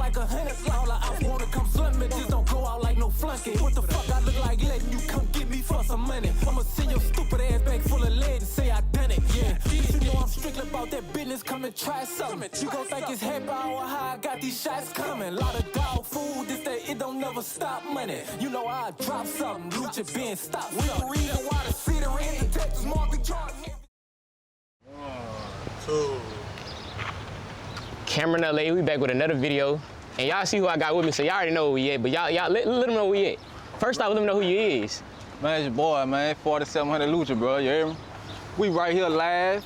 like 100. All I wanna come swimming, just don't go out like no flunky. What the fuck I look like letting you come get me for some money? I'ma send your stupid ass back full of lead and say I done it, yeah. You know I'm strictly about that business, come and try something. You gon' think it's happy hour, how I got these shots coming. Lot of dog food, this that it don't never stop money. You know I drop something, Lucci being stopped. We don't reason why the city ran the Texas market chart. 1, 2. Cameron LA, we back with another video. And y'all see who I got with me, so y'all already know who we at, but y'all let them know who we at. First off, let them know who you is. Man, it's your boy, man. 4700 Lucci, bro. You hear me? We right here live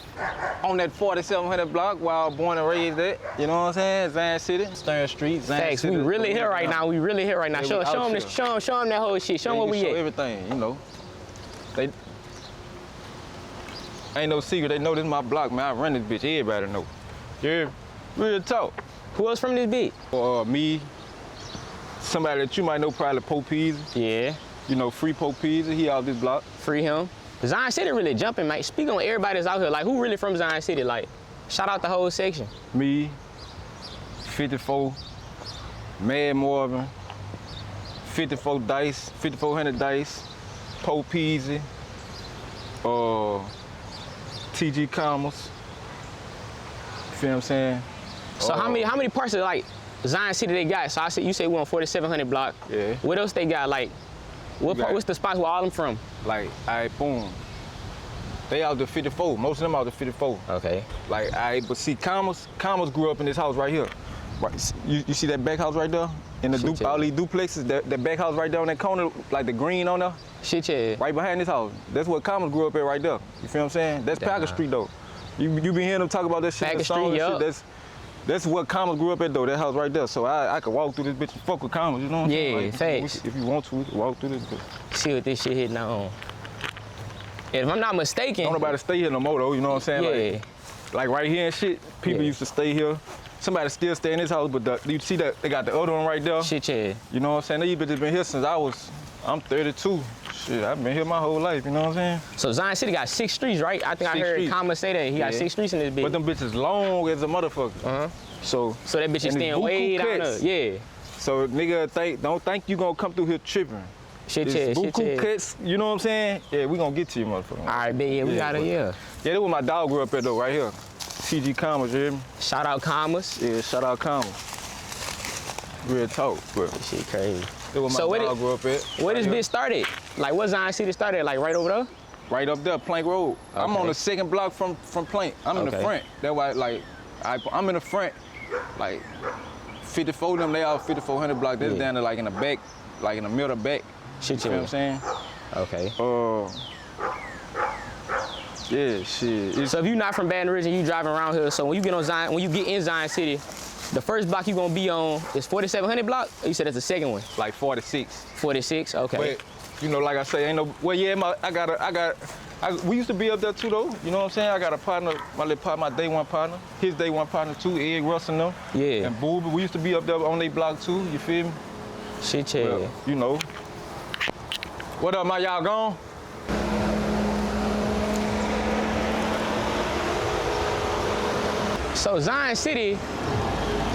on that 4700 block where I was born and raised at. You know what I'm saying? Zion City, Stern Street, Zion Thanks, City. we really here right now. We really here right now. Yeah, show them that whole shit. Show them where we show at. everything, you know. They ain't no secret. They know this is my block, man. I run this bitch. Everybody know. Yeah, real talk. Who else from this beat? Me, somebody that you might know, probably Pope Peasy. Yeah. You know, free Pope Peasy. He out this block. Free him. Zion City really jumping, mate. Speak on everybody that's out here. Like, who really from Zion City? Like, shout out the whole section. Me, 54, Mad Marvin, 54 Dice, 5400 Dice, Pope Peasy, TG Commerce. You feel what I'm saying? So how many parts of like Zion City they got? So I said you say we on 4700 block. Yeah. What else they got? Like, what's the spots where all them from? Like, alright, boom. They out the 54. Most of them out the 54. Okay. Like, alright, but see, Commerce grew up in this house right here. Right, you see that back house right there? In the all these duplexes, that back house right there on that corner, like the green on there? Shit, yeah. Right behind this house. That's what Commerce grew up at right there. You feel what I'm saying? That's Packer Street though. You been hearing them talk about that shit in the song and shit. That's what Commerce grew up at though, that house right there. So I could walk through this bitch and fuck with Commerce, you know what I'm saying? Yeah, thanks. If you want to, we can walk through this bitch. See what this shit hitting on. And if I'm not mistaken. Don't nobody stay here no more though, you know what I'm saying? Yeah. Like right here and shit, people used to stay here. Somebody still stay in this house, but you see that they got the other one right there? Shit, yeah. You know what I'm saying? These bitches been here since I'm 32. Shit, I've been here my whole life, you know what I'm saying? So Zion City got 6 streets, right? I think I heard Commerce say that. He got 6 streets in this bitch. But them bitches long as a motherfucker. So that bitch is staying way down there. Yeah. So nigga don't think you gonna come through here tripping. Shit, yeah, buku cuts, you know what I'm saying? Yeah, we gonna get to you, motherfucker. All right, man, yeah, we got it, yeah. Yeah, that was my dog grew up at though, right here. TG Commerce, you hear me? Shout out Commerce. Yeah, shout out Commerce. Real talk, bro. This shit crazy. That was my dog grew up at. Where this bitch started? Like, what Zion City started? Like, right over there? Right up there, Plank Road. Okay. I'm on the second block from Plank. I'm in the front. That's why, like, I'm in the front. Like, 54 of them, they all 5400 block. That's down there, like, in the back, like, in the middle back. Shit, you know what I'm saying? Okay. Yeah, shit. So if you're not from Baton Rouge and you driving around here, so when you get in Zion City, the first block you gonna be on is 4700 block? Or you said that's the second one? Like 46. 46, okay. But, you know, like I say, ain't no, well, yeah, we used to be up there too though, you know what I'm saying? I got a partner, my little partner, my day one partner, his day one partner too, Ed Russell and them. Yeah. And Booby, we used to be up there on their block too, you feel me? Shit, yeah. Well, you know. What up, my y'all gone? So Zion City,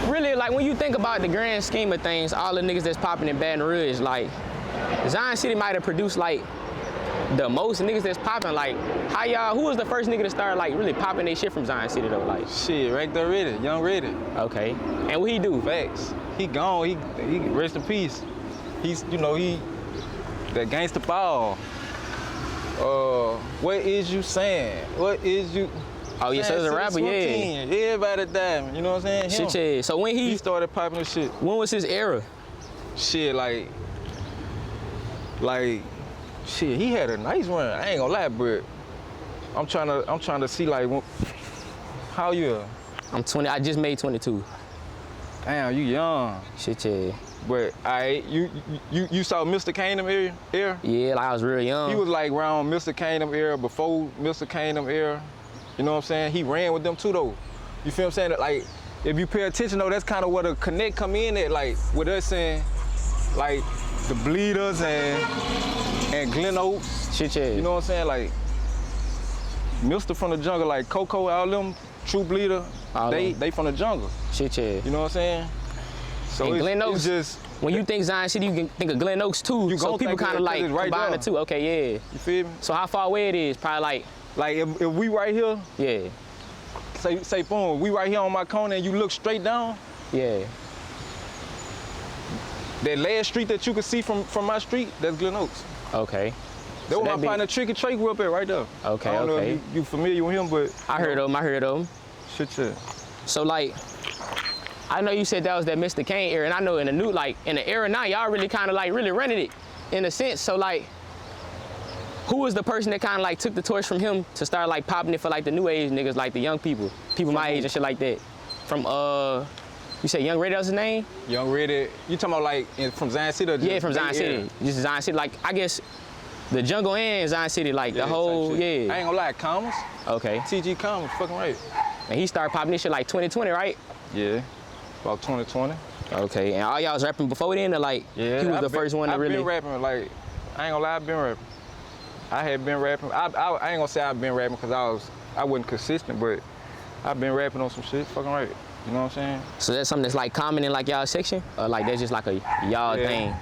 really, like when you think about the grand scheme of things, all the niggas that's popping in Baton Rouge, like Zion City might have produced like the most niggas that's popping. Like, who was the first nigga to start like really popping their shit from Zion City though? Like, shit, right there, Ready, Young Ready. Okay, and what he do? Facts. He gone. He rest in peace. He's, you know, that gangsta ball. What is you saying? What is you? Oh yeah, so he's a rapper, yeah. Everybody died, you know what I'm saying? Shit, yeah. So when he started popping this shit. When was his era? Shit, like, shit, he had a nice run. I ain't gonna lie, but I'm trying to see like, how you? I'm 20. I just made 22. Damn, you young. Shit, yeah. But you saw Mr. Kingdom era? Yeah, like I was real young. He was like around Mr. Kingdom era, before Mr. Kingdom era. You know what I'm saying? He ran with them too though. You feel what I'm saying? That, like, if you pay attention though, that's kind of where the connect come in at, like with us saying, like the Bleeders and Glen Oaks. Shit, yeah. You know what I'm saying? Like Mr. from the jungle, like Coco, all them, True Bleeder, they from the jungle. Shit, yeah. You know what I'm saying? So and Glen Oaks, it's just when you think Zion City, you can think of Glen Oaks too. You so gon' people think of kind of it 'cause like it's right combine there. the two. Okay, yeah. you feel me? So how far away it is? Probably Like if we right here, yeah, say boom, we right here on my corner and you look straight down, yeah. that last street that you can see from my street, that's Glen Oaks. Okay. That was that my partner Tricky Trey grew up at right there. Okay, I don't know okay. if you familiar with him, but I heard of him. shit. So like, I know you said that was that Mr. Kane era, and I know in the era now, y'all really kind of like really running it in a sense. So like, who was the person that kind of like took the torch from him to start like popping it for like the new age niggas, like the young people my age and shit like that? From you said Young Red, that was his name? Young Red, you talking about like from Zion City? Or just Yeah, from Zion City. Just Zion City, like I guess the jungle and Zion City, like the whole, I ain't yeah. gonna lie, Commas, Okay. TG Commas, fucking right. And he started popping this shit like 2020, right? Yeah, about 2020. Okay, and all y'all was rapping before then, or like Yeah, he was the first one to really? I've been rapping, like, I ain't gonna lie, I've been rapping. I had been rapping. I ain't gonna say I've been rapping because I wasn't consistent, but I've been rapping on some shit, fucking right. You know what I'm saying? So that's something that's like common in like y'all section, or like that's just like a y'all Yeah. thing?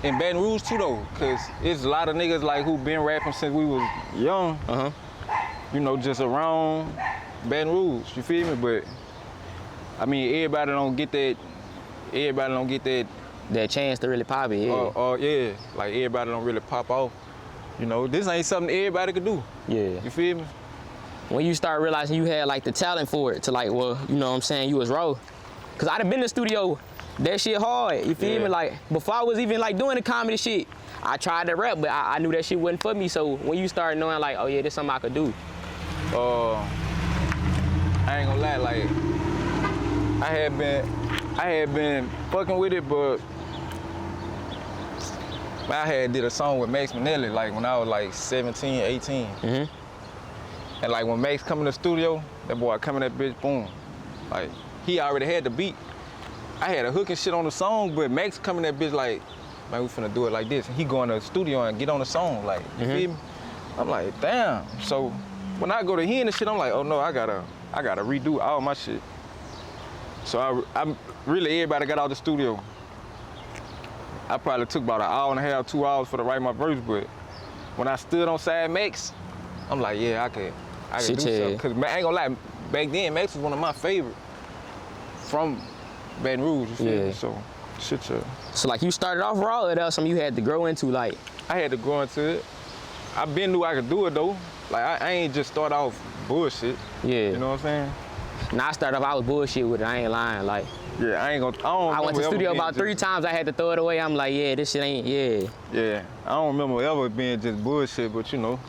In Baton Rouge too though, cause it's a lot of niggas like who been rapping since we was young. You know, just around Baton Rouge. You feel me? But I mean, everybody don't get that. Everybody don't get that. That chance to really pop it, yeah. Yeah, like everybody don't really pop off. You know, this ain't something everybody could do. Yeah. You feel me? When you start realizing you had like the talent for it to like, well, you know what I'm saying, you was raw. Cause I done been in the studio, that shit hard, you feel me? Like, before I was even like doing the comedy shit, I tried to rap, but I knew that shit wasn't for me. So when you start knowing like, oh yeah, this is something I could do. I ain't gonna lie, like, I had been fucking with it, but I had did a song with Max Manelli, like when I was like 17, 18. And like when Max come in the studio, that boy come in that bitch, boom. Like, he already had the beat. I had a hook and shit on the song, but Max come in that bitch like, man, we finna do it like this. And he go in the studio and get on the song, like, you feel me? I'm like, damn. So when I go to hearing the shit, I'm like, oh no, I gotta redo all my shit. So I really, everybody got out the studio. I probably took about an hour and a half, 2 hours for to write my verse, but when I stood on side Max, I'm like, yeah, I could do something. Cause I ain't gonna lie, back then Max was one of my favorite from Baton Rouge, you feel me? So, shit. So like you started off raw, or that was something you had to grow into, like? I had to grow into it. I been knew I could do it though. Like I ain't just start off bullshit. Yeah. You know what I'm saying? Now I started off, I was bullshit with it, I ain't lying, like. Yeah, I went to the studio about 3 times, I had to throw it away. I'm like, yeah, this shit ain't, yeah. Yeah, I don't remember ever being just bullshit, but you know.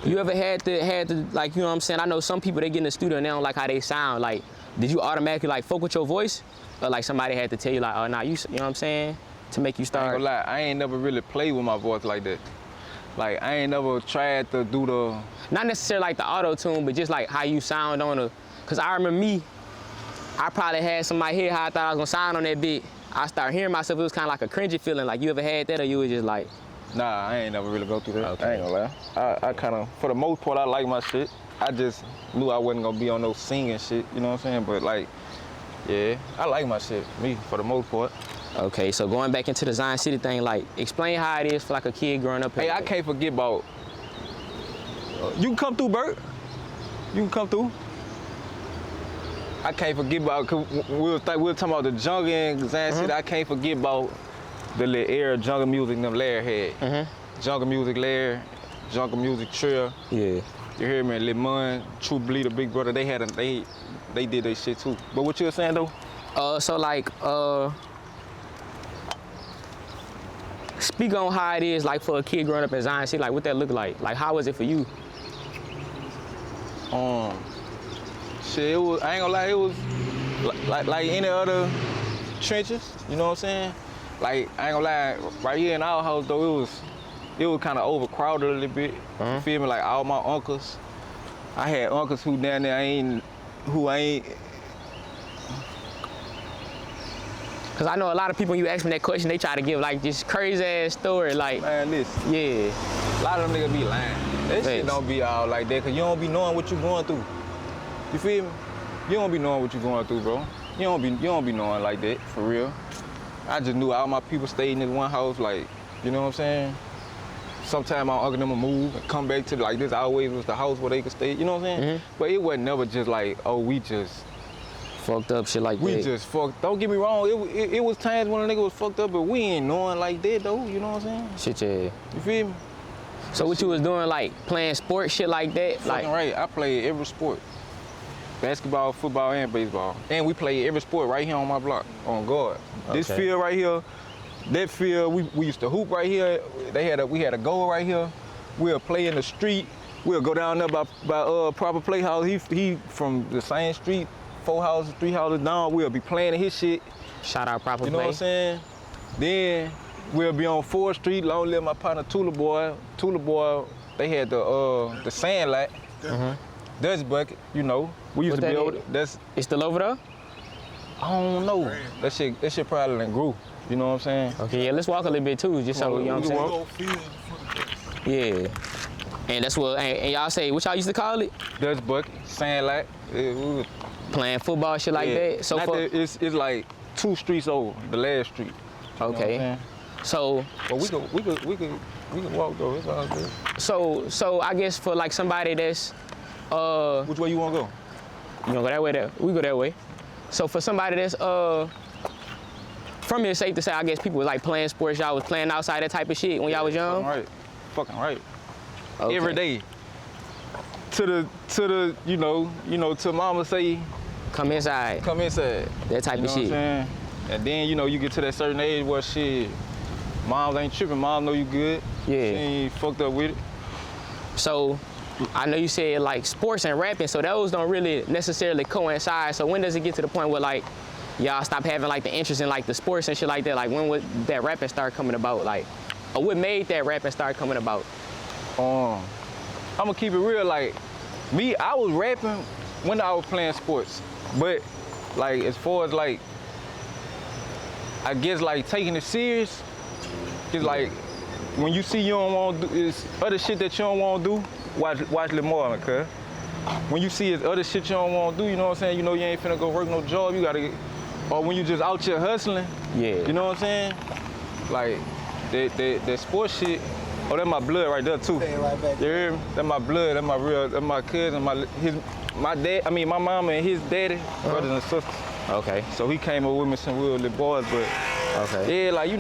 You ever had to, like, you know what I'm saying? I know some people, they get in the studio and they don't like how they sound. Like, did you automatically, like, fuck with your voice? Or, like, somebody had to tell you, like, oh, nah, you know what I'm saying? To make you start. I ain't gonna lie, I ain't never really played with my voice like that. Like, I ain't never tried to do the... Not necessarily, like, the auto-tune, but just, like, how you sound on a... Because I remember me, I probably had somebody here how I thought I was gonna sound on that beat. I started hearing myself, it was kind of like a cringy feeling. Like, you ever had that, or you was just like... Nah, I ain't never really go through that. Okay. I ain't gonna lie. I kind of, for the most part, I like my shit. I just knew I wasn't gonna be on no singing shit, you know what I'm saying? But like, yeah, I like my shit, me, for the most part. Okay, so going back into the Zion City thing, like, explain how it is for like a kid growing up here. Hey, I can't forget about, you can come through, Bert. You can come through. I can't forget about, cause we were talking about the jungle in Zion City. I can't forget about the little era jungle music them Larry had. Jungle music Larry, jungle music Trill. Yeah. You hear me? Lemon, True Bleeder, Big Brother, they did their shit too. But what you were saying though? So like, speak on how it is like for a kid growing up in Zion City, like what that look like? Like how was it for you? Shit, it was, I ain't gonna lie, it was like any other trenches, you know what I'm saying? Like, I ain't gonna lie, right here in our house though, it was kind of overcrowded a little bit. You feel me? Like all my uncles, I had uncles who down there who ain't. Cause I know a lot of people, when you ask me that question, they try to give like this crazy ass story, like. Man, listen. Yeah. A lot of them niggas be lying. That shit don't be all like that, cause you don't be knowing what you going through. You feel me? You don't be knowing what you going through, bro. You don't be knowing like that, for real. I just knew all my people stayed in this one house, like, you know what I'm saying? Sometimes my uncle them would move and come back to, like, this always was the house where they could stay, you know what I'm saying? But it wasn't never just like, oh, we just fucked up shit like that. We just fucked. Don't get me wrong. It was times when a nigga was fucked up, but we ain't knowing like that though. You know what I'm saying? Shit, yeah. You feel me? So what you was doing, like playing sports, shit like that? Fucking right. I played every sport: basketball, football, and baseball. And we played every sport right here on my block, on guard. Okay. This field right here, that field, we used to hoop right here. We had a goal right here. We'll play in the street. We'll go down there by Proper Playhouse. He from the same street. 4 houses, 3 houses down, we'll be playing his shit. Shout out Proper Play. You know what I'm saying? Then we'll be on 4th Street, long live my partner Tula Boy. Tula Boy, they had the sand lot. Dutch bucket, you know. We used to be over there. It's still over there? I don't know. That shit probably done grew. You know what I'm saying? Okay, yeah, let's walk a little bit too, just so, you know what I'm saying? Yeah. And that's what, and y'all say, what y'all used to call it? Dutch bucket, sand lot. Playing football, shit like that. So it's like 2 streets over, the last street. Okay. So. But we could walk though. It's all good. So I guess for like somebody that's. Which way you wanna go? You wanna go that way? There. We go that way. So for somebody that's from here, safe to say, I guess people was like playing sports. Y'all was playing outside, that type of shit when y'all was young. Fucking right. Okay. Every day. To the you know till mama say come inside that type of shit. And then you get to that certain age where shit moms ain't tripping, mom know you good. Yeah, she ain't fucked up with it. So I know you said like sports and rapping, so those don't really necessarily coincide. So when does it get to the point where like y'all stop having like the interest in like the sports and shit like that? Like when would that rapping start coming about? Like, or what made that rapping start coming about? I'm gonna keep it real, like, me, I was rapping when I was playing sports, but, like, as far as, like, I guess, like, taking it serious, it's like, when you see you don't want to do, it's other shit that you don't want to do, watch Lil Marlon, cuz. When you see it's other shit you don't want to do, you know what I'm saying, you ain't finna go work no job, you gotta get, or when you just out here hustling, you know what I'm saying, like, that sports shit. Oh, that's my blood right there too. Right back. You hear me? That's my blood. That's my real. That's my cousin. My dad. I mean, my mama and his daddy, brothers and sisters. Okay. So he came up with me some real little boys, but yeah, like I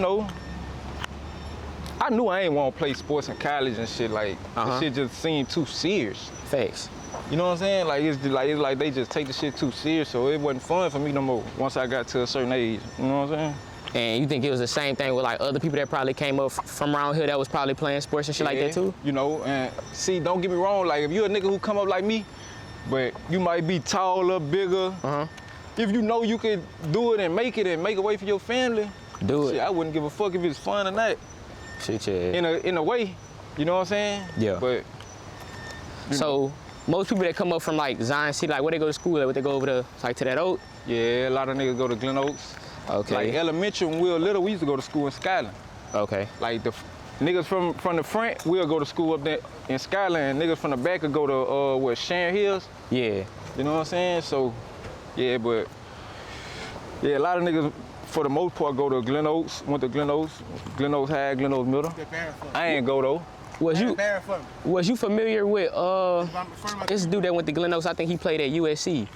knew I ain't want to play sports in college and shit. Like the shit just seemed too serious. Facts. You know what I'm saying? Like it's like they just take the shit too serious, so it wasn't fun for me no more. Once I got to a certain age, you know what I'm saying? And you think it was the same thing with like other people that probably came up from around here that was probably playing sports and shit like that too? You know, and see, don't get me wrong, like if you're a nigga who come up like me, but you might be taller, bigger, if you know you could do it and make a way for your family, do it. Shit, I wouldn't give a fuck if it's fun or not. Shit, yeah. In a way, you know what I'm saying? Yeah. But so most people that come up from like Zion City, like where they go to school at, would they go over to like to that Oak? Yeah, a lot of niggas go to Glen Oaks. Okay. Like elementary, when we were little, we used to go to school in Skyland. Okay. Like the niggas from the front, we'll go to school up there in Skyland. Niggas from the back will go to Sharon Hills. Yeah. You know what I'm saying? So, yeah, but yeah, a lot of niggas for the most part go to Glen Oaks. Went to Glen Oaks High, Glen Oaks Middle. I ain't go though. Was you familiar with this dude that went to Glen Oaks? I think he played at USC.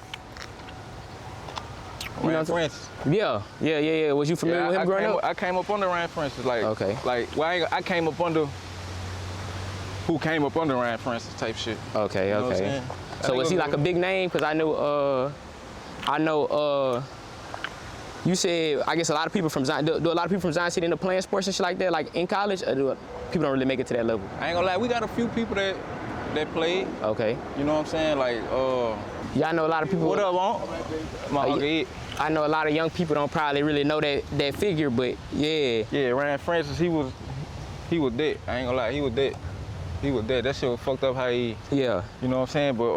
Ryan Francis. Yeah. Was you familiar with him growing up? I came up under Ryan Francis, like. Okay. Like, well, I came up under who came up under Ryan Francis type shit. Okay, you know okay. So was he like a big name? Because I know you said, I guess a lot of people from Zion, do a lot of people from Zion City end up playing sports and shit like that, like in college, or do people don't really make it to that level? I ain't gonna lie, we got a few people that played. Okay. You know what I'm saying? Like, yeah, I know a lot of people. What up, Aunt? My Uncle Ed. I know a lot of young people don't probably really know that figure, but yeah. Yeah, Ryan Francis, he was dead. I ain't gonna lie, he was dead. That shit was fucked up how he. Yeah. You know what I'm saying? But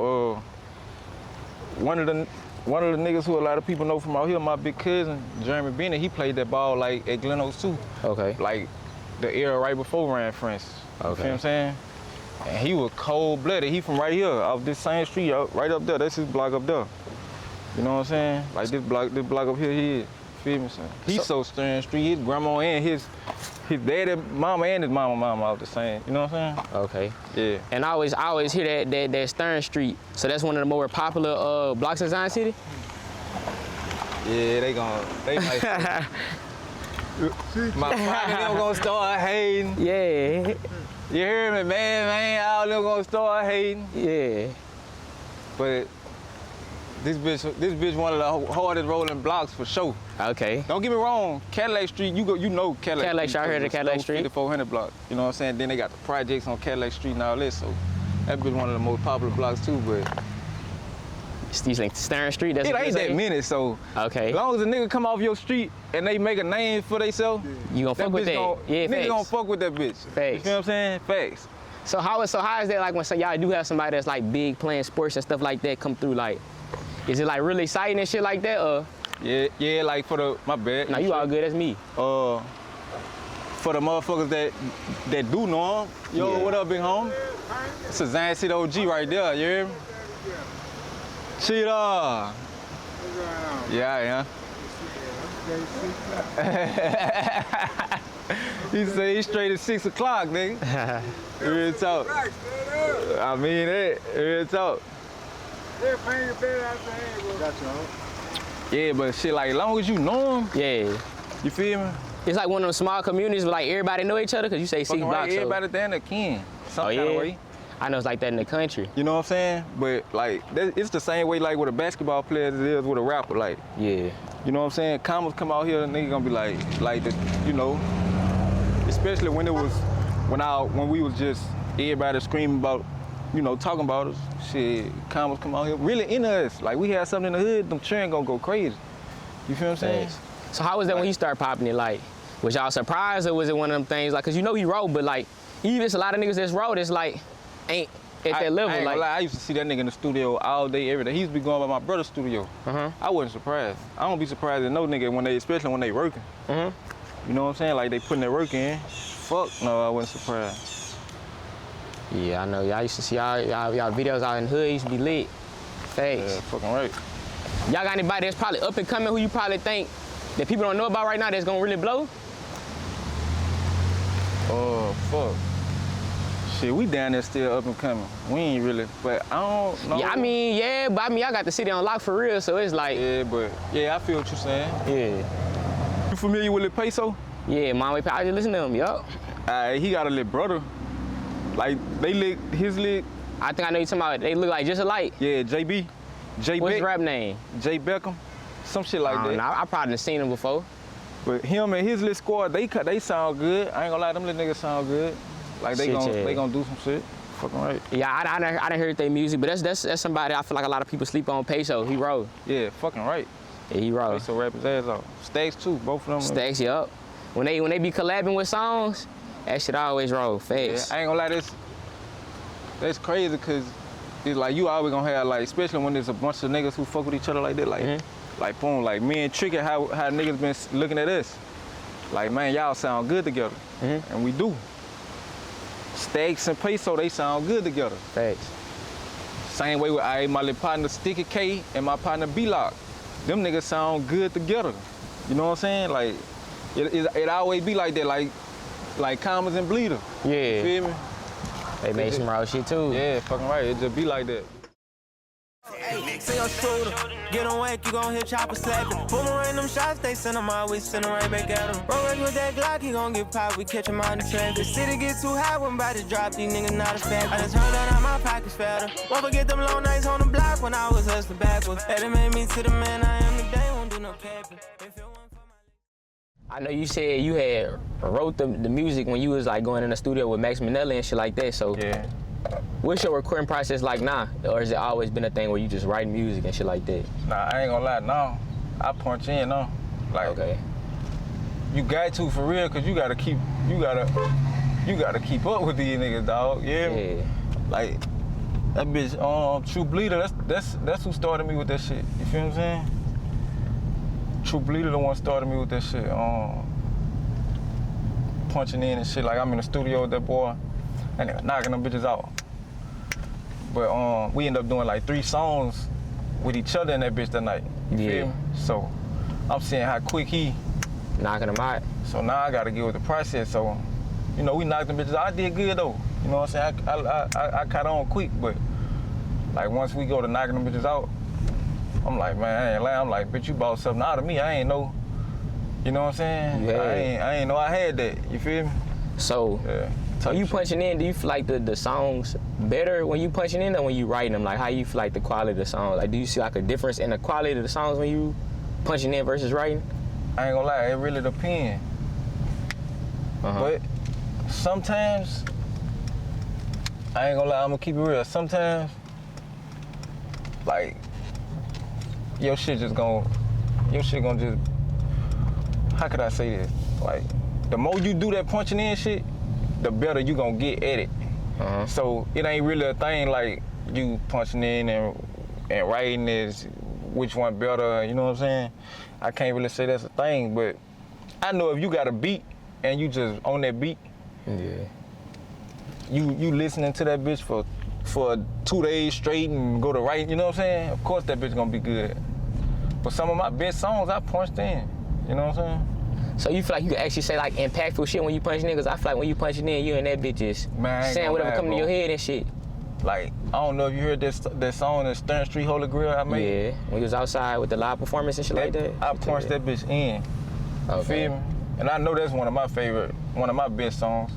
one of the niggas who a lot of people know from out here, my big cousin, Jeremy Bennett, he played that ball like at Glen Oaks too. Okay. Like the era right before Ryan Francis. Okay. You feel what I'm saying? And he was cold-blooded. He from right here, off this same street, right up there. That's his block up there. You know what I'm saying? Like this block up here, he feel me? So he's so Stern Street. His grandma and his daddy, mama and his mama out the same. You know what I'm saying? Okay. Yeah. And I always hear that Stern Street. So that's one of the more popular blocks in Zion City. Yeah, they might. My pocket them gonna start hating. Yeah. You hear me, man? All them gonna start hating. Yeah. But this bitch one of the hardest rolling blocks for sure. Okay. Don't get me wrong, Cadillac Street, you know Cadillac Street. I heard of Cadillac Street. 5400 block. You know what I'm saying? Then they got the projects on Cadillac Street and all this, so that bitch one of the most popular blocks too, but Like Stern Street, that's it what ain't that many, so okay. As long as a nigga come off your street and they make a name for themselves, you gonna fuck with that. Yeah, nigga gonna fuck with that bitch. Facts. You feel what I'm saying? Facts. So how is that like when y'all do have somebody that's like big playing sports and stuff like that come through, like, is it like really exciting and shit like that, or? Yeah, like for my bad. Nah, you all good, that's me. For the motherfuckers that do know him, yo, what up, big home? It's a Zion City OG right there, you hear me? Cheetah. Yeah. He said he's straight at 6 o'clock, nigga. Real talk. I mean it. Real talk. Yeah, but shit, like, as long as you know him, yeah. You feel me? It's like one of them small communities where like everybody know each other, cause you say 6 blocks. Right, everybody down there can. Some kind of way. I know it's like that in the country. You know what I'm saying? But like, it's the same way like with a basketball player as it is with a rapper. Like, yeah. You know what I'm saying? Commas come out here and nigga gonna be like the, you know, especially when we was just everybody screaming about, you know, talking about us. Shit, commas come out here really into us. Like we had something in the hood, them children gonna go crazy. You feel what I'm saying? So how was that when you started popping it? Like, was y'all surprised or was it one of them things like, cause you know he wrote, but like, even it's a lot of niggas that's wrote, it's like, ain't at that level. I ain't like, gonna lie, I used to see that nigga in the studio all day, every day. He used to be going by my brother's studio. I wasn't surprised. I don't be surprised at no nigga especially when they working. You know what I'm saying? Like they putting their work in. Fuck no, I wasn't surprised. Yeah, I know. Y'all used to see y'all videos out in the hood used to be lit. Facts. Yeah, fucking right. Y'all got anybody that's probably up and coming who you probably think that people don't know about right now that's gonna really blow? Oh, fuck. Shit, we down there still up and coming. We ain't really, but I don't know. Yeah, I mean, I got the city on lock for real, so it's like. Yeah, but, yeah, I feel what you're saying. Yeah. You familiar with Lil Peso? Yeah, Mom, I just listen to him, yup. He got a little brother. Like, his lit. I think I know you talking about, they look like just alike. Yeah, JB. What's his rap name? J Beckham. Some shit like that. I probably done seen him before. But him and his little squad, they sound good. I ain't gonna lie, them little niggas sound good. Like they gonna do some shit. Fucking right. Yeah, I done heard their music, but that's somebody I feel like a lot of people sleep on. Peso, he roll. Yeah, fucking right. Yeah, he roll. Peso rap his ass off. Stacks too, both of them. Stacks, yup. When they be collabing with songs, that shit always roll. Facts. Yeah, I ain't gonna lie, that's crazy cause it's like you always gonna have like, especially when there's a bunch of niggas who fuck with each other like that, like, like boom, like me and Tricky, how niggas been looking at us. Like, man, y'all sound good together, and we do. Stacks and Peso, they sound good together. Facts. Same way with my little partner Sticky K and my partner B-Lock. Them niggas sound good together. You know what I'm saying? Like, it always be like that, like Commas and Bleeder. Yeah. You feel me? They made some raw shit too. Yeah, fucking right. It just be like that. Hey, say your shooter, get on whack, you gon' hit chopper slapping. Boomerang them shots, they send them out, we send them right back at him. Roll with that Glock, he gon' get popped, we catch him out in the traffic. The city get too high, when about to drop, these niggas not a fact. I just heard that out my pockets fatter. Won't forget them long nights on the block when I was hustling backwards. That made me to the man I am today, won't do no capping. I know you said you had wrote the music when you was like going in the studio with Max Minnelli and shit like that, so. Yeah. What's your recording process like now? Or has it always been a thing where you just write music and shit like that? Nah, I ain't gonna lie, no. I punch in, no. Like, okay. You got to for real, cause you gotta keep up with these niggas, dog. Yeah. Like, that bitch, True Bleeder, that's who started me with that shit. You feel what I'm saying? True Bleeder the one started me with that shit. Punching in and shit. Like, I'm in the studio with that boy and knocking them bitches out. But we ended up doing like 3 songs with each other in that bitch that night. You feel me? So I'm seeing how quick he knocking them out. So now I gotta get with the process. So, you know, we knocked them bitches out. I did good though. You know what I'm saying? I caught on quick, but like once we go to knocking them bitches out, I'm like, man, I ain't lying. I'm like, bitch, you bought something out of me. I ain't know. You know what I'm saying? Yeah. I ain't know I had that. You feel me? So, when you punching in, do you feel like the songs better when you punching in or when you writing them? Like, how you feel like the quality of the song? Like, do you see like a difference in the quality of the songs when you punching in versus writing? I ain't gonna lie, it really depends. But sometimes, I ain't gonna lie, I'm gonna keep it real. Sometimes, like, your shit gonna just, how could I say this? Like, the more you do that punching in shit, the better you gonna get at it. So it ain't really a thing like you punching in and writing is which one better, you know what I'm saying? I can't really say that's a thing, but I know if you got a beat and you just on that beat, you listening to that bitch for 2 days straight and go to write, you know what I'm saying? Of course that bitch gonna be good. But some of my best songs I punched in, you know what I'm saying? So you feel like you can actually say like impactful shit when you punching in? Because I feel like when you punching in, you and that bitch is saying whatever come to your head and shit. Like, I don't know if you heard that song, that Stern Street Holy Grail I made. Yeah, when you was outside with the live performance and shit like that? I punched that bitch in. You feel me? And I know that's one of my best songs.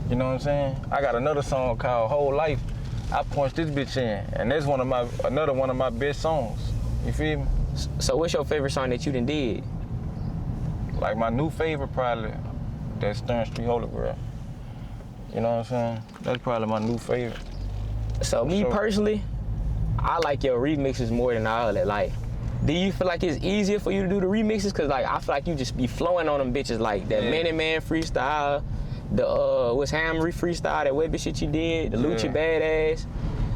You know what I'm saying? I got another song called Whole Life. I punched this bitch in, and that's another one of my best songs. You feel me? So what's your favorite song that you done did? Like my new favorite probably, that Stern Street Holy Grail. You know what I'm saying? That's probably my new favorite. So me personally, I like your remixes more than all that. Like, do you feel like it's easier for you to do the remixes? Cause like I feel like you just be flowing on them bitches, like that Many Man freestyle, the what's Hammery freestyle, that webby shit you did, the Lucci Badass.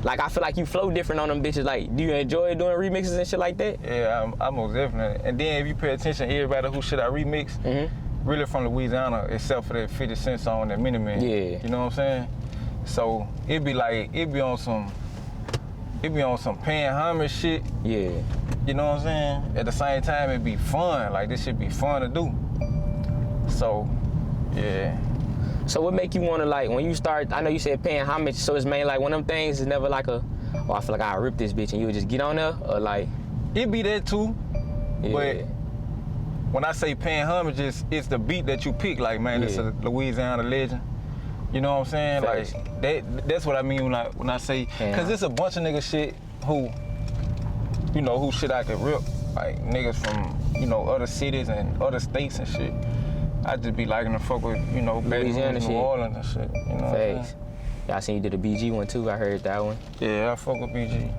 Like I feel like you flow different on them bitches. Like, do you enjoy doing remixes and shit like that? Yeah, I most definitely. And then if you pay attention, everybody who shit I remix, really from Louisiana, except for that 50 Cent song, that Mini Man. Yeah. You know what I'm saying? So it be on some paying homage shit. Yeah. You know what I'm saying? At the same time, it be fun. Like this shit be fun to do. So, yeah. So what make you wanna like, when you start, I know you said paying homage, so it's mainly like one of them things is never like I feel like I'll rip this bitch and you would just get on there, or like? It be that too, Yeah. but when I say paying homage, it's the beat that you pick. Like, man, it's a Louisiana legend. You know what I'm saying? Facts. Like, that's what I mean when I say, cause it's a bunch of nigga shit who shit I could rip. Like niggas from, other cities and other states and shit. I just be liking to fuck with, Baton Rouge, New Orleans and shit. You know what I'm saying? Yeah, I seen you did a BG one too. I heard that one. Yeah, I fuck with BG.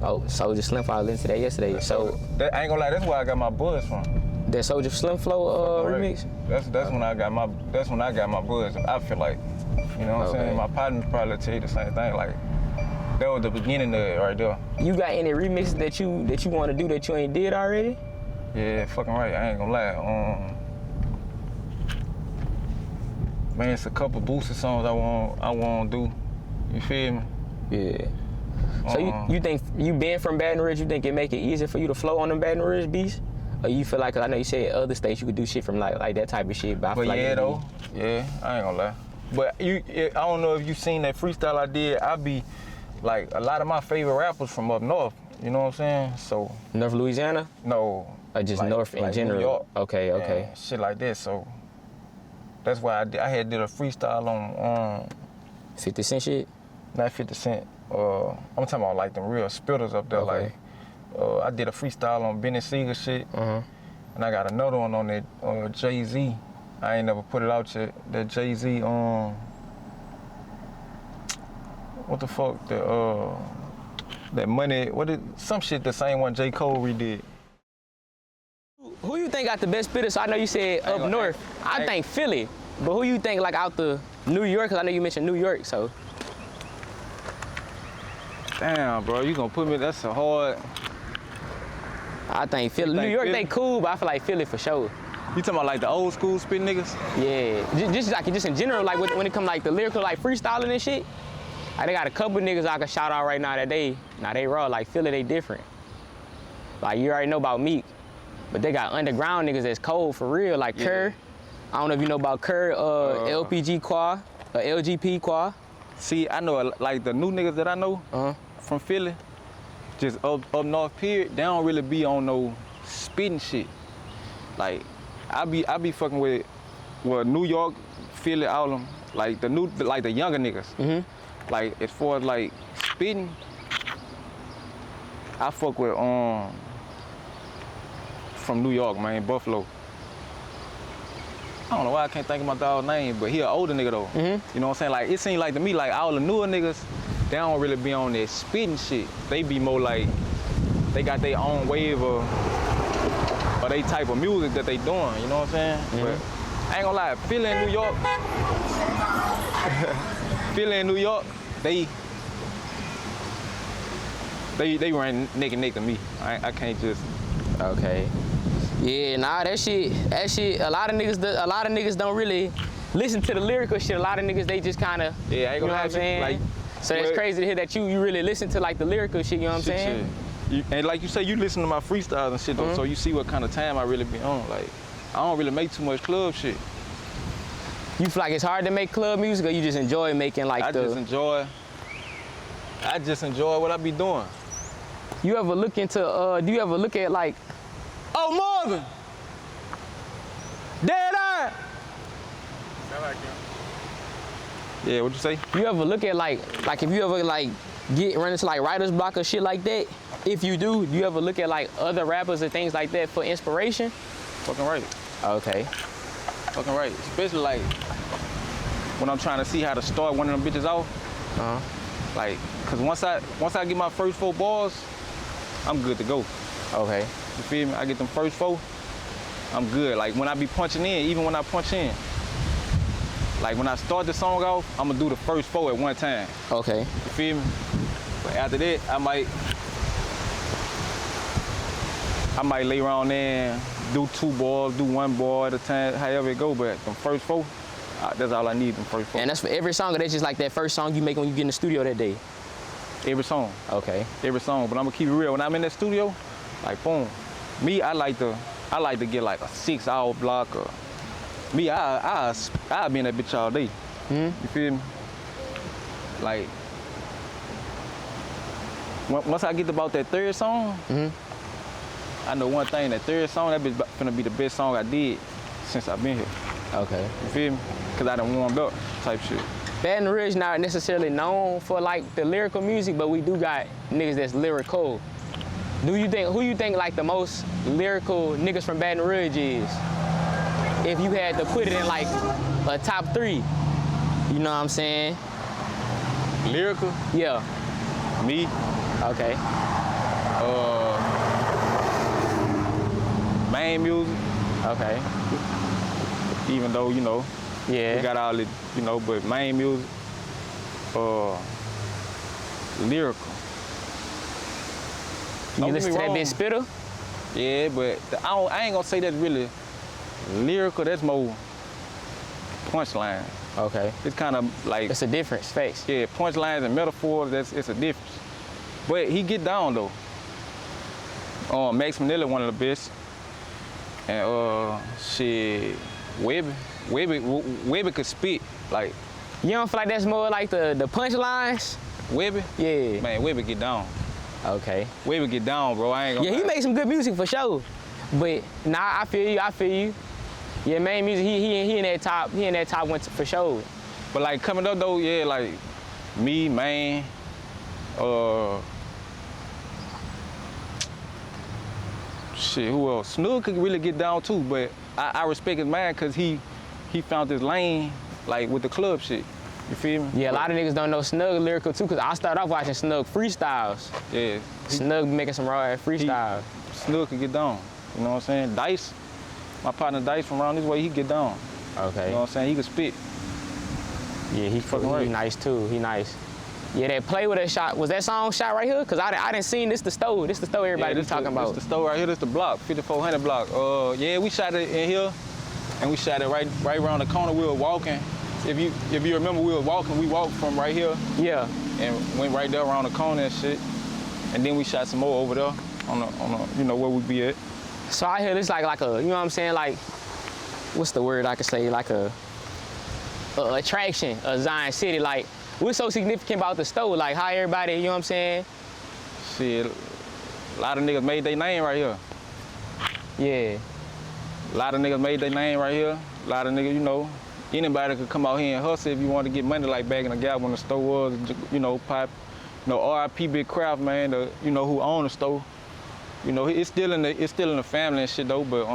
Oh, Soulja Slim Flow into that yesterday. So I ain't gonna lie, that's where I got my buzz from. that Soulja Slim Flow remix. That's when I got my buzz. I feel like, you know what I'm saying? My partner probably tell you the same thing. Like, that was the beginning of it right there. You got any remixes that you want to do that you ain't did already? Yeah, fucking right. I ain't gonna lie. Man, it's a couple Boosie songs I want to do. You feel me? Yeah. So you think, you being from Baton Rouge, you think it make it easier for you to flow on them Baton Rouge beats? Or you feel like, cause I know you said other states you could do shit from like that type of shit, but I feel like yeah, though. Yeah, I ain't gonna lie. But I don't know if you seen that freestyle I did. I be like, a lot of my favorite rappers from up north. You know what I'm saying? So North Louisiana? No. Or just north in general? New York. Okay. Shit like that. So that's why I had did a freestyle on 50 Cent shit? Not 50 Cent. I'm talking about like them real spitters up there. Okay. Like, I did a freestyle on Benny Siegel shit. And I got another one on that Jay-Z. I ain't never put it out yet. That Jay-Z, what the fuck? That Money, some shit the same one J. Cole redid. Who you think got the best spitters? So I know you said up north. I think Philly. But who you think like out the New York? Cause I know you mentioned New York, so. Damn, bro, you gonna put me, that's a hard. I think Philly. New York, they cool, but I feel like Philly for sure. You talking about like the old school spit niggas? Yeah, just in general, like when it come like the lyrical, like freestyling and shit. Like they got a couple niggas I can shout out right now that they raw, like Philly, they different. Like you already know about Meek, but they got underground niggas that's cold for real, like Kerr. I don't know if you know about Kerr, LPG Qua, LGP Qua. See, I know like the new niggas that I know from Philly, just up north period, they don't really be on no spitting shit. Like I be fucking with New York, Philly, all them, like the younger niggas. Like as far as like spitting, I fuck with from New York, man, Buffalo. I don't know why I can't think of my dog's name, but he an older nigga though. You know what I'm saying? Like it seems like to me like all the newer niggas, they don't really be on that spitting shit. They be more like they got their own wave or they type of music that they doing. You know what I'm saying? But I ain't gonna lie, Philly and New York, Philly and New York, they ran neck and neck to me. I can't just. Okay. Yeah, nah, that shit. A lot of niggas don't really listen to the lyrical shit. A lot of niggas, they just kind of. Yeah, I ain't gonna lie, you know what I'm saying? Like, so it's crazy to hear that you really listen to like the lyrical shit. You know what I'm saying? And like you say, you listen to my freestyles and shit though, so you see what kind of time I really be on. Like, I don't really make too much club shit. You feel like it's hard to make club music, or you just enjoy making like I just enjoy what I be doing. You ever look into? Do you ever look at like? Oh, Marvin! Dead eye! Yeah, what'd you say? You ever look at like if you ever like run into like writer's block or shit like that? If you do you ever look at like other rappers and things like that for inspiration? Fucking right. Okay. Fucking right. Especially like when I'm trying to see how to start one of them bitches off. Like, cause once I get my first 4 bars, I'm good to go. Okay. You feel me? I get them first 4, I'm good. Like when I be punching in, even when I punch in, like when I start the song off, I'm gonna do the first 4 at one time. Okay. You feel me? But after that, I might lay around there and do 2 bars, do 1 bar at a time, however it go. But them first 4, that's all I need, them first 4. And that's for every song, or that's just like that first song you make when you get in the studio that day? Every song. Okay. Every song, but I'm gonna keep it real. When I'm in that studio, like boom. Me, I like to get like a 6-hour block. Or me, I'll be in that bitch all day. You feel me? Like once I get about that 3rd song, I know one thing. That 3rd song, that bitch finna be the best song I did since I've been here. Okay. You feel me? Cause I done warmed up, type shit. Baton Rouge not necessarily known for like the lyrical music, but we do got niggas that's lyrical. Who you think like the most lyrical niggas from Baton Rouge is? If you had to put it in like a top 3, you know what I'm saying? Lyrical? Yeah. Me? Okay. Main music. Okay. Even though, you know, Yeah. we got all it, you know, but main music, lyrical. You listen to that bitch Spitter? Yeah, but I ain't gonna say that's really lyrical. That's more punchlines. Okay. It's kind of like It's a difference, face. yeah, punchlines and metaphors. It's a difference. But he get down though. Max Manila, one of the best, and shit, Webby could spit like. You don't feel like that's more like the punchlines? Webby? Yeah. Man, Webby get down. Okay. Webby get down, bro. I ain't gonna. Yeah, he makes some good music for sure. But nah, I feel you. Yeah, main music, he in that top one for sure. But like coming up though, yeah, like me, man, shit, who else? Snoog could really get down too, but I respect his man because he found his lane like with the club shit. You feel me? Yeah, a lot of niggas don't know Snug lyrical too, cause I started off watching Snug freestyles. Yeah. Snug making some raw ass freestyles. Snoog could get down. You know what I'm saying? Dice, my partner Dice from around this way, he get down. Okay. You know what I'm saying? He could spit. Yeah, he Fucking right. nice too. He nice. Yeah, that play with that shot. Was that song shot right here? Cause I didn't seen this the stove. This the stove everybody be talking about. This the stove right here. This the block, 5400 block. Yeah, we shot it in here, and we shot it right around the corner. We were walking. If you remember, we walked from right here. Yeah. And went right there around the corner and shit. And then we shot some more over there. on the you know, where we be at. So I hear this like a, you know what I'm saying, like, what's the word I could say, like a attraction of Zion City. Like, what's so significant about the store? Like, how everybody, you know what I'm saying? Shit, a lot of niggas made their name right here. Yeah. A lot of niggas made their name right here. A lot of niggas, you know, anybody could come out here and hustle if you want to get money, like back in the gap when the store was, you know, pipe. You know, R.I.P. Big Craft, man, you know, who owned the store. You know, it's still in the family and shit though, but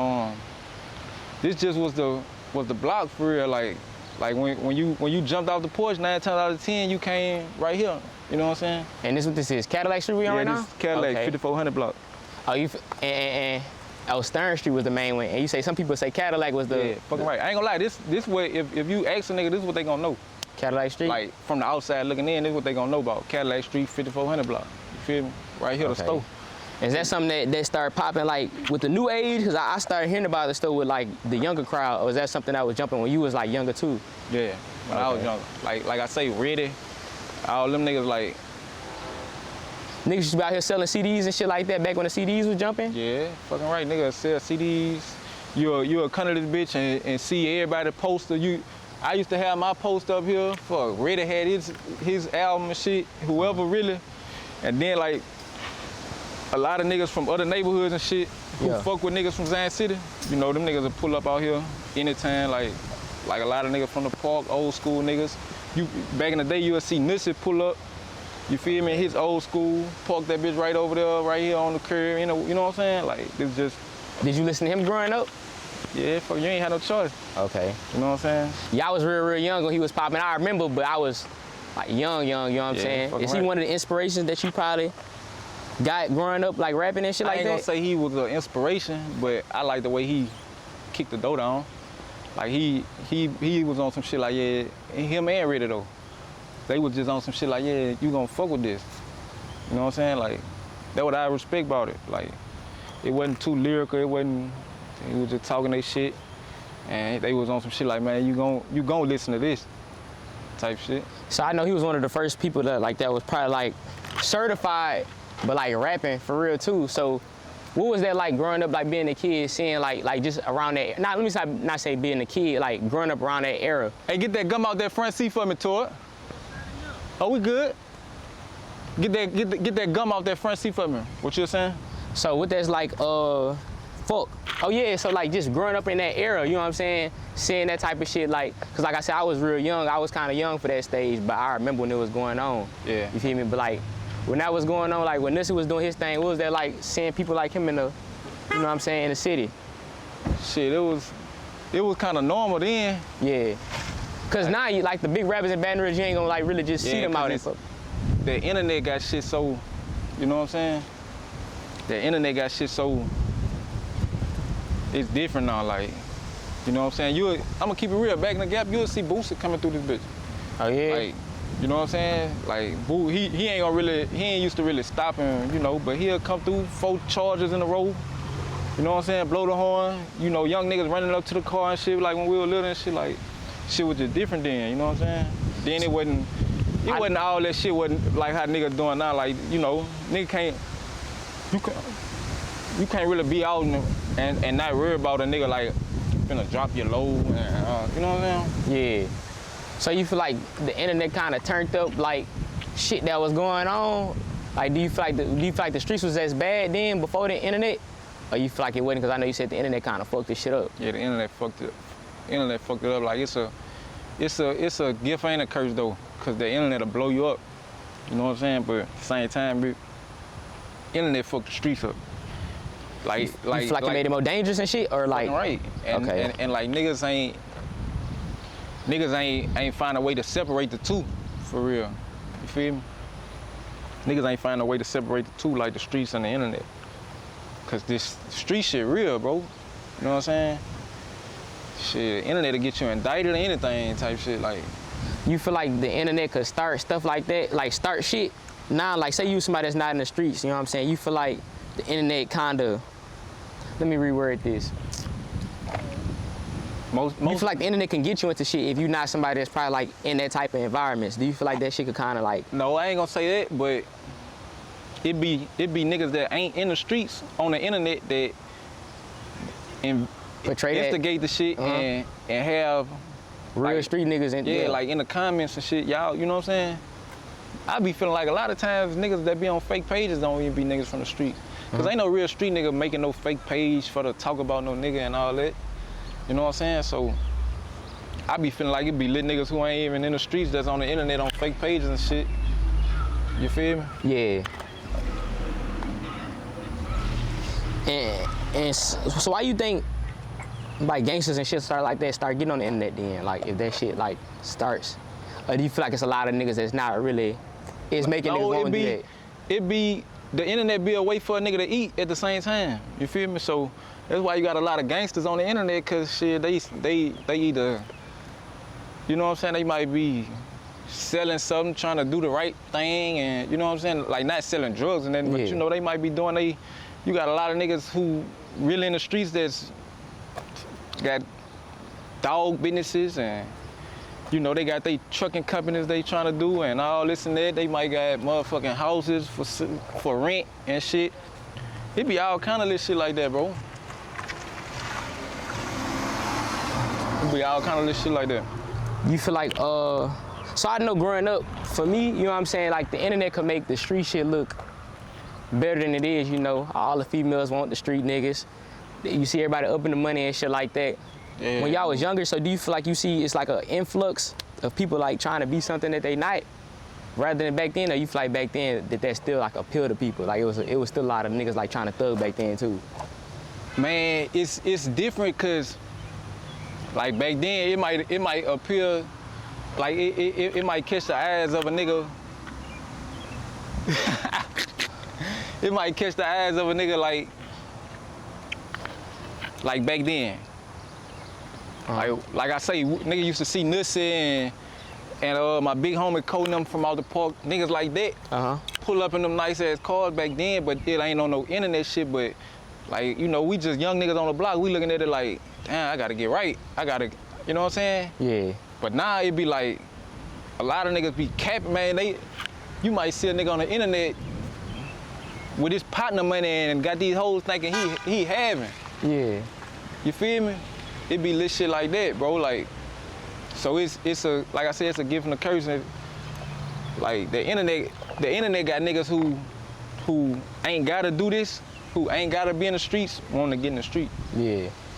this just was the block for real. Like when you jumped off the porch, 9 times out of 10 you came right here. You know what I'm saying? And this what this is, Cadillac Street we on right now? Yeah, this is Cadillac, okay. 5400 block. Oh, Stern Street was the main one. And you say some people say Cadillac was the. Yeah, fucking right. I ain't gonna lie. This way, if you ask a nigga, this is what they gonna know. Cadillac Street. Like from the outside looking in, this is what they gonna know about Cadillac Street, 5400 block. You feel me? Right here, the store. Is that something that started popping like with the new age? Because I started hearing about the store with like the younger crowd, or was that something that was jumping when you was like younger too? Yeah, when I was younger. Like I say, Ready, all them niggas like. Niggas used to be out here selling CDs and shit like that back when the CDs was jumping? Yeah, fucking right. Niggas sell CDs. You'll come to this bitch and see everybody poster. I used to have my poster up here. Fuck, Ready had his album and shit, whoever really. And then like, a lot of niggas from other neighborhoods and shit who fuck with niggas from Zion City. You know, them niggas will pull up out here anytime, like a lot of niggas from the park, old school niggas. Back in the day, you would see Lucci pull up. You feel me? His old school, park that bitch right over there, right here on the curb. You know what I'm saying? Like, it's just. Did you listen to him growing up? Yeah, fuck, you ain't had no choice. Okay. You know what I'm saying? Yeah, I was real young when he was popping. I remember, but I was like young, you know what I'm saying? Is he one of the inspirations that you probably got growing up, like rapping and shit like that? I ain't gonna say he was an inspiration, but I like the way he kicked the dough down. Like he was on some shit like, yeah, him and Ready though. They was just on some shit like, yeah, you gonna fuck with this. You know what I'm saying? Like, that's what I respect about it. Like, it wasn't too lyrical, he was just talking their shit. And they was on some shit like, man, you gon' listen to this type shit. So I know he was one of the first people that was probably like certified, but like rapping for real too. So what was that like growing up, like being a kid, seeing like just around that, let me not say being a kid, like growing up around that era. Hey, get that gum out that front seat for me, Todd. Oh, we good? Get that gum out that front seat for me. What you saying? So what that's like, fuck. Oh yeah, so like just growing up in that era, you know what I'm saying? Seeing that type of shit, like, cause like I said, I was real young. I was kind of young for that stage, but I remember when it was going on. Yeah. You feel me? But like, when that was going on, like when Lucci was doing his thing, what was that like seeing people like him in the, you know what I'm saying, in the city? Shit, it was kind of normal then. Yeah. Cause now you like the big rappers in Baton Rouge, you ain't gonna like really just see them out there. The internet got shit so, you know what I'm saying? The internet got shit so, it's different now, like, you know what I'm saying? I'm gonna keep it real, back in the gap, you'll see Boosie coming through this bitch. Oh yeah? Like, you know what I'm saying? Like, Boo, he ain't used to really stop him, you know, but he'll come through 4 charges in a row. You know what I'm saying? Blow the horn. You know, young niggas running up to the car and shit, like when we were little and shit, like, shit was just different then, you know what I'm saying? Then it wasn't all that shit wasn't like how niggas doing now, like, you know, you can't really be out and not worry about a nigga like finna drop your low, and, you know what I'm saying? Yeah. So you feel like the internet kind of turned up like shit that was going on? Like, do you feel like the streets was as bad then before the internet? Or you feel like it wasn't? Because I know you said the internet kind of fucked this shit up. Yeah, the internet fucked it. Internet fucked it up. Like it's a gift and a curse though, cause the internet will blow you up. You know what I'm saying? But at the same time, bro, internet fucked the streets up. You feel like it made it more dangerous and shit, or like? Right. And like niggas ain't find a way to separate the two, for real. You feel me? Niggas ain't find a way to separate the two, like the streets and the internet. Cause this street shit real, bro. You know what I'm saying? Shit, the internet will get you indicted or anything type shit, like. You feel like the internet could start stuff like that, like start shit? Now, like say you somebody that's not in the streets, you know what I'm saying? You feel like the internet kinda, let me reword this. You feel like the internet can get you into shit if you're not somebody that's probably like in that type of environments. Do you feel like that shit could kinda like? No, I ain't gonna say that, but it be niggas that ain't in the streets on the internet that instigate the shit and have real like, street niggas in yeah, like in the comments and shit, y'all, you know what I'm saying? I be feeling like a lot of times niggas that be on fake pages don't even be niggas from the streets. Cause ain't no real street nigga making no fake page for to talk about no nigga and all that. You know what I'm saying? So I be feeling like it be lit niggas who ain't even in the streets that's on the internet on fake pages and shit. You feel me? Yeah. And so why you think like gangsters and shit start getting on the internet then? Like if that shit like starts, or do you feel like it's a lot of niggas that's not really, it's making niggas want to do that? It be, the internet be a way for a nigga to eat at the same time. You feel me? So that's why you got a lot of gangsters on the internet, cause shit, they either, you know what I'm saying, they might be selling something, trying to do the right thing, and you know what I'm saying, like not selling drugs and then, but you know, they might be doing, you got a lot of niggas who really in the streets that's got dog businesses and, you know, they got they trucking companies they trying to do and all this and that. They might got motherfucking houses for rent and shit. It be all kind of little shit like that, bro. It be all kind of little shit like that. You feel like, so I know growing up, for me, you know what I'm saying, like the internet could make the street shit look better than it is, you know. All the females want the street niggas. You see everybody up in the money and shit like that. Yeah. When y'all was younger, so do you feel like you see it's like an influx of people like trying to be something that they not, rather than back then, or you feel like back then that still like appeal to people? Like it was still a lot of niggas like trying to thug back then too. Man, it's different cause like back then it might appear like it might catch the eyes of a nigga. It might catch the eyes of a nigga like back then. Like I say, nigga used to see Lucci and my big homie coating them from out the park, niggas like that. Pull up in them nice ass cars back then, but it ain't on no internet shit, but like, you know, we just young niggas on the block, we looking at it like, damn, I gotta get right. I gotta, you know what I'm saying? Yeah. But now it be like, a lot of niggas be capping, man. You might see a nigga on the internet with his partner money and got these hoes thinking he having. Yeah. You feel me? It be lit shit like that, bro. Like, so it's a, like I said, it's a gift and a curse. Like the internet got niggas who ain't gotta do this, who ain't gotta be in the streets, wanting to get in the street. Yeah.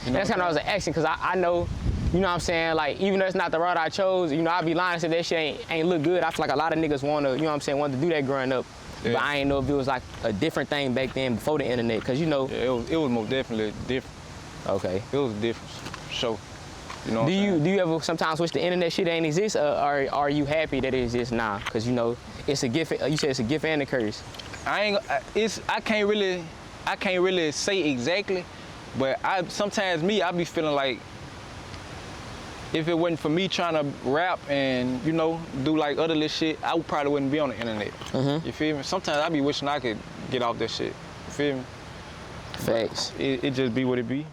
You know that's kind of was an action, cause I know, you know what I'm saying, like even though it's not the route I chose, you know, I'd be lying and say that shit ain't look good. I feel like a lot of niggas wanna, you know what I'm saying, wanted to do that growing up. Yeah. But I ain't know if it was like a different thing back then before the internet, cause you know. Yeah, it was most definitely different. Okay. It was different, sure. You know. Do you ever sometimes wish the internet shit ain't exist, or are you happy that it exists now? Cause you know it's a gift. You said it's a gift and a curse. I can't really say exactly, but sometimes I be feeling like if it wasn't for me trying to rap and, you know, do like other little shit, I probably wouldn't be on the internet. You feel me? Sometimes I be wishing I could get off that shit. You feel me? Facts. It just be what it be.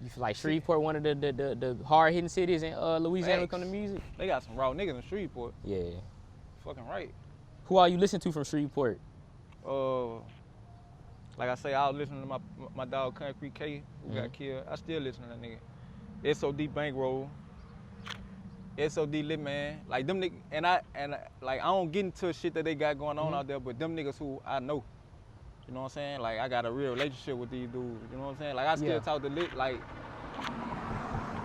You feel like Shreveport, one of the hard-hitting cities in Louisiana when it comes to music? They got some raw niggas in Shreveport. Yeah. Fucking right. Who all you listen to from Shreveport? Like I say, I was listening to my dog Concrete K, who got killed. I still listen to that nigga. SOD Bankroll, SOD Lit Man, like them niggas, and I don't get into shit that they got going on out there, but them niggas who I know, you know what I'm saying? Like I got a real relationship with these dudes, you know what I'm saying? Like I still talk to Lit, like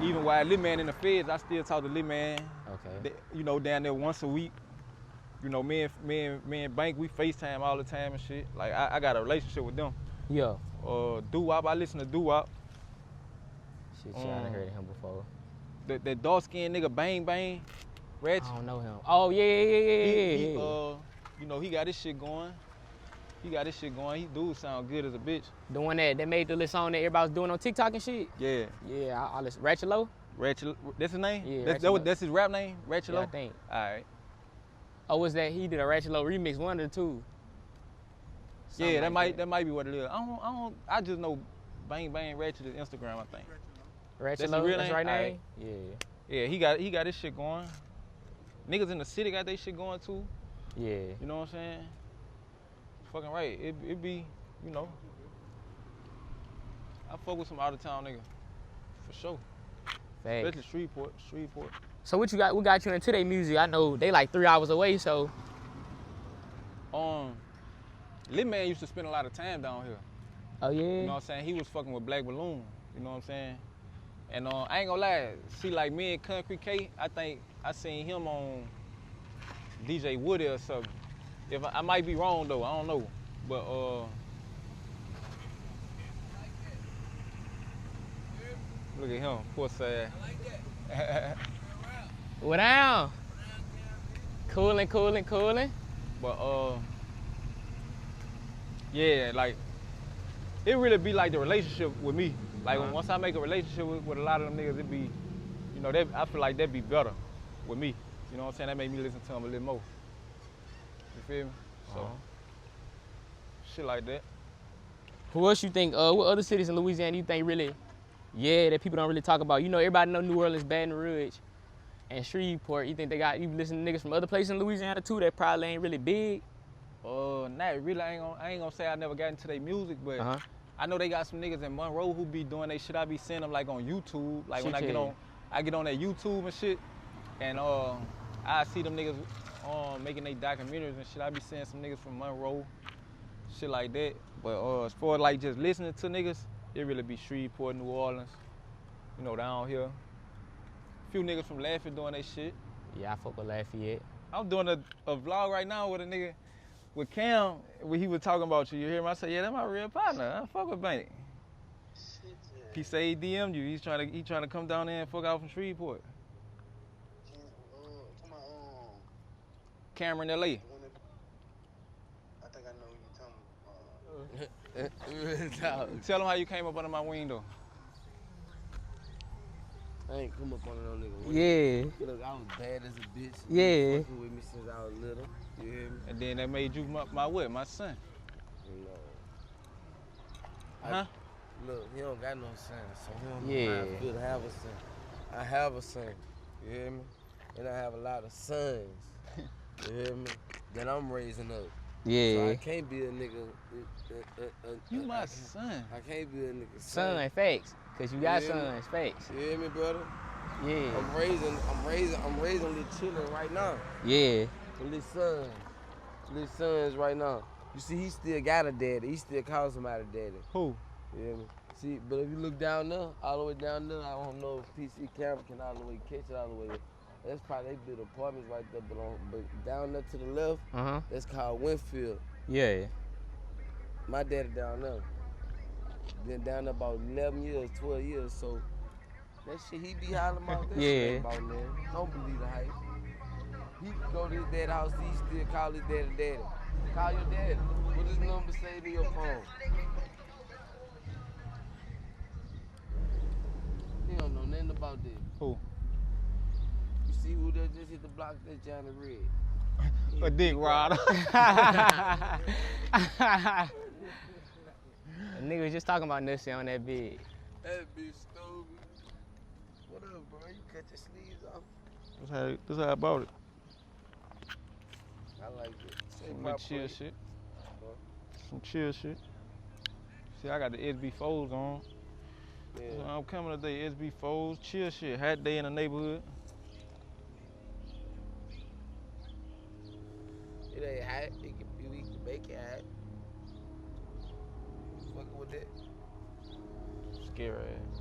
even while Lit Man in the feds, I still talk to Lit Man. Okay. You know, down there once a week. You know, me and Bank, we FaceTime all the time and shit. Like I got a relationship with them. Yeah. Doo-Wop, I listen to Doo-Wop. Shit, I done heard of him before. That dark-skinned nigga Bang Bang, Ratchet. I don't know him. Oh, yeah. You know, he got this shit going. He dude sound good as a bitch. The one that made the little song that everybody was doing on TikTok and shit? Yeah. Yeah, I listen. Ratchet Low? That's his name? Yeah, that's his rap name? Ratchet Low? I think. All right. Oh, was that he did a Ratchet Low remix, one or two? Something yeah, that might be what it is. I just know Bang Bang Ratchet is Instagram, I think. Ratchet Low, that's right name? Yeah. Yeah, he got his shit going. Niggas in the city got their shit going too. Yeah. You know what I'm saying? Fucking right. It be, you know. I fuck with some out of town nigga. For sure. Facts. Especially Shreveport. So what got you into their music? I know they like 3 hours away, so. Lil Man used to spend a lot of time down here. Oh yeah? You know what I'm saying? He was fucking with Black Balloon, you know what I'm saying? And I ain't gonna lie, see like me and Concrete K, I think I seen him on DJ Woody or something. If I might be wrong though, I don't know. But look at him, poor sad. What down? Coolin'. But yeah, like it really be like the relationship with me. Like once I make a relationship with a lot of them niggas, it be, you know, I feel like that'd be better with me. You know what I'm saying? That made me listen to them a little more. You feel me? So shit like that. Who else you think? What other cities in Louisiana you think really, that people don't really talk about? You know, everybody know New Orleans, Baton Rouge, and Shreveport. You think you listen to niggas from other places in Louisiana too that probably ain't really big? Not really. I ain't gonna say I never got into their music, but I know they got some niggas in Monroe who be doing they shit. I be seeing them like on YouTube. Like when I get on that YouTube and shit, and I see them niggas making they documentaries and shit. I be seeing some niggas from Monroe, shit like that. But as far as like just listening to niggas, it really be Shreveport, New Orleans, you know, down here. A few niggas from Lafayette doing they shit. Yeah, I fuck with Lafayette. I'm doing a vlog right now with a nigga, with Cam, where he was talking about you. You hear him? I say, yeah, that's my real partner. I fuck with Bank. He say he DM'd you. He trying to come down there and fuck out from Shreveport. Cameron, LA. I think I know who you talking about. Tell him how you came up under my wing though. I ain't come up on no nigga. Yeah. Look, I was bad as a bitch. Yeah. You fucking with me since I was little. You hear me? And then that made you my what? My son. No. Look, he don't got no son, so he don't know how I feel to have a son. I have a son. You hear me? And I have a lot of sons. You hear me? That I'm raising up. Yeah. So I can't be a nigga. You my son. I can't be a nigga. Son, facts. Cause you got sons, facts. You hear me, brother? Yeah. I'm raising little children right now. Yeah. Little sons right now. You see, he still got a daddy. He still calls somebody daddy. Who? You hear me? See, but if you look down there, all the way down there, I don't know if PC camera can all the way catch it all the way. That's probably they built apartments right there, but down there to the left, that's called Winfield. Yeah. My daddy down there. Been down there about 11 years, 12 years, so that shit he be hollering about that shit ain't about man. Don't believe the hype. He go to his dad's house, he still call his daddy. Call your daddy. What his number say to your phone? He don't know nothing about that. Who? You see who that just hit the block? That's Johnny Red. A dick rider. A nigga was just talking about Nussie on that bed. That bitch stupid. What up, bro? You cut your sleeves off? That's how I bought it. I like it. Some chill shit. Some chill shit. See, I got the SB4s on. Yeah. So I'm coming today, SB4s, chill shit. Hot day in the neighborhood. It ain't hot. We can make it hot. Fucking with that. Scary ass.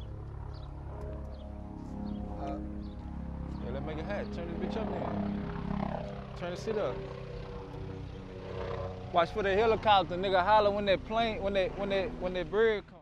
Yeah, let's make it hot. Turn this bitch up then. Turn the shit up. Watch for the helicopter, nigga holler when that plane, when that bird come.